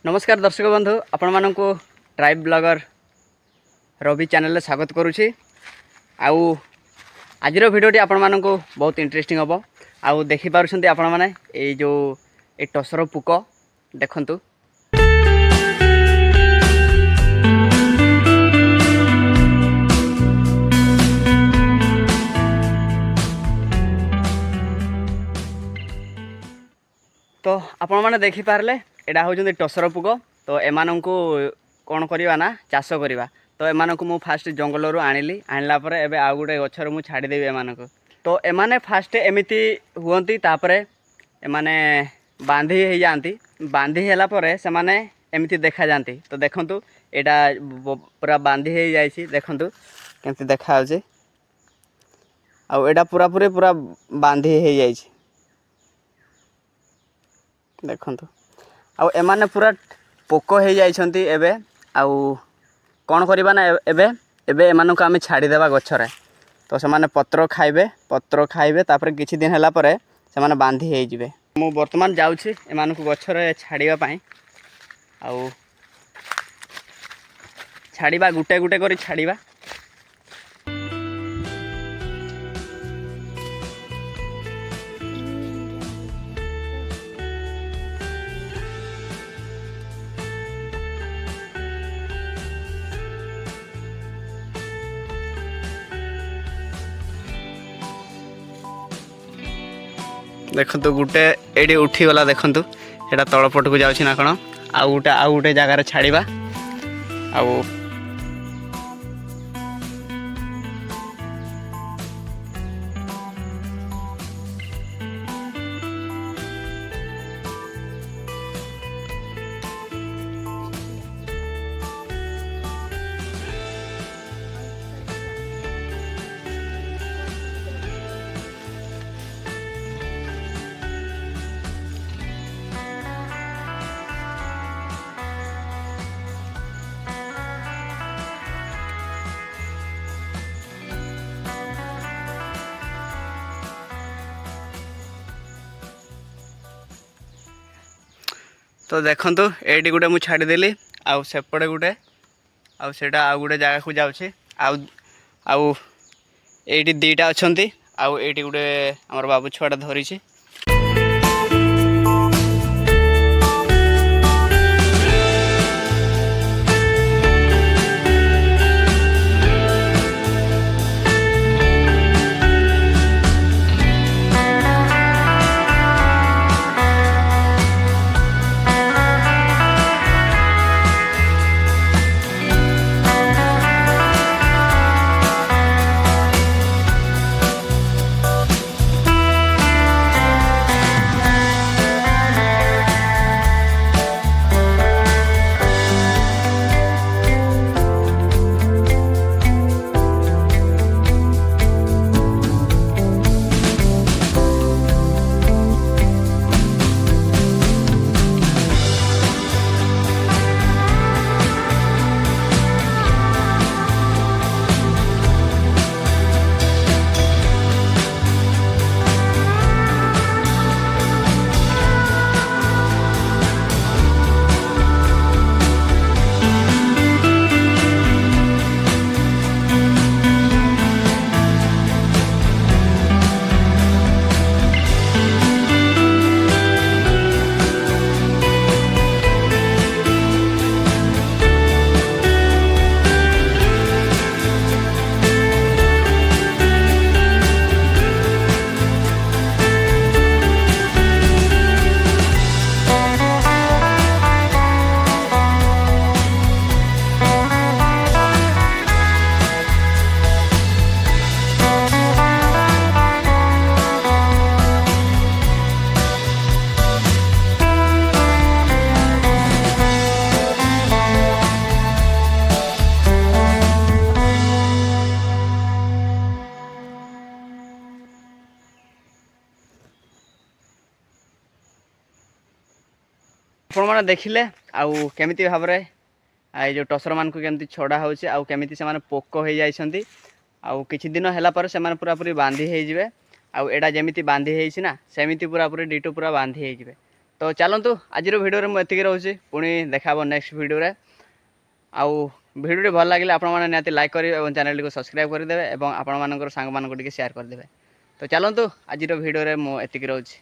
नमस्कार दर्शक बंधु आपण मानक ट्राइब ब्लॉगर रवि चैनल स्वागत करुच्ची। आज भिडियोटी आपण मानक बहुत इंटरेस्टिंग हम आउ देखिपुं आपण मैंने जो ये टसर पुक देखु। तो आपण मैंने देखिपारे यहाँ हूँ टसर पुक। तो एमान को कौन करवा ना चाष करवा। तो एमान को मु फास्ट जंगल आनिली आनला परे एबे आउ गोटे गचर मु छाड़देवी एमान को। तो एमाने फास्ट एमती हुअंती तापरे एमाने बांधी हो जाती। बांधी होला परे से माने एमती देखा जाती। तो देखंतु एटा पूरा बांधी हो जाइछि। देखंतु केमती देखा होछि आउ एटा पूरा पूरा बांधी हो जाइछि। देखंतु आउ एमाने पूरा पोक हो जाइछंती एबे। आउ कौन करवा ना एबे एबे एमान को आम छाड़देवा गचरे। तो से माने पत्र खाइबे तापर किछि दिन होला परे से माने बांधी हो जिवे। मु वर्तमान जाउछि एमान को गचरे छाड़िबा पई। आउ छाड़िबा गुटे गुटे करी छाड़िबा। देखंतु गुटे एडी उठी गला। देखंतु एटा तळपट को जाउछि ना कोन। आउ गुटे जगह रे छाड़िबा। आउ तो देखंतु एडी गुटे मु छाड़देली। आउ सेपटे गुटे आउ सेटा आउ गुटे जगह को जाउछि। आउ एडी दीटा अछंती। आउ एडी गुटे हमर बाबू छुआटा धरिछि। आपण मैंने देखिले आउ केमिति भाव रे जो टसर मान को केमिति छड़ा होछि आउ केमिति से माने पोक हो जाइछंती। आउ किछि दिन हैला पर से माने पूरा पूरी बांधी हो जिवे। आउ एडा जेमिति बांधी हेछि ना सेमिति पूरा पूरी डिटो पूरा बांधी हो जिवे। तो चलतु आज भिडियो मुझे रोचे पुणी देखा नेक्स्ट भिडियो आउ भिडियो भल लगे आपने निहाती लाइक करेंगे और चैनल को सब्सक्राइब करदे और आपण सांग मान शेयर करदे। तो चलतु आज भिडियो मुझे रोचे।